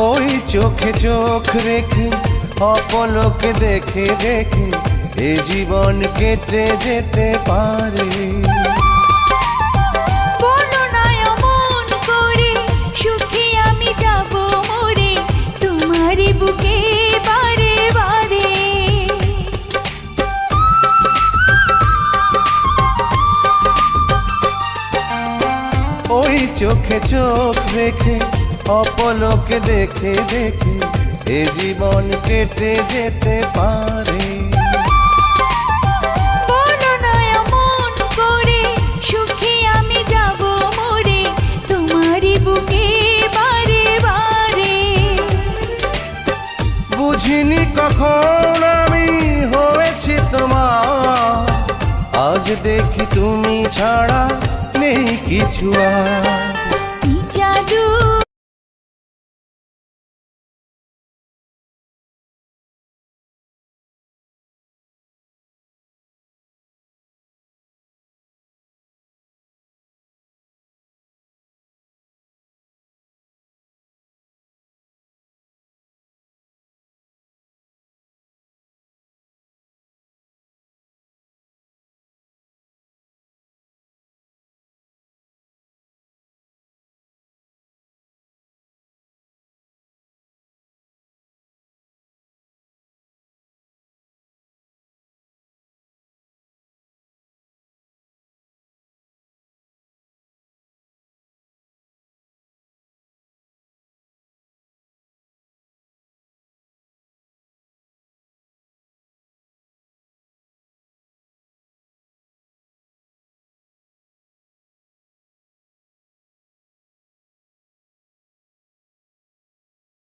ওই চোখে চোখ রেখে অপলকে দেখে দেখে এ জীবন কেটে যেতে পারে। বলো না অমন করে, সুখে আমি যাব মরে তোমারই বুকে বারে বারে। ওই চোখে চোখ রেখে অপলকে দেখে দেখে এ জীবন কেটে যেতে পারে। বলো না অমন করে, সুখে আমি যাব মরে তোমারই বুকে বারে বারে। বুঝিনি কখন আমি হয়েছি তোমার, আজ দেখি তুমি ছাড়া নেই কিছু আর। জাদু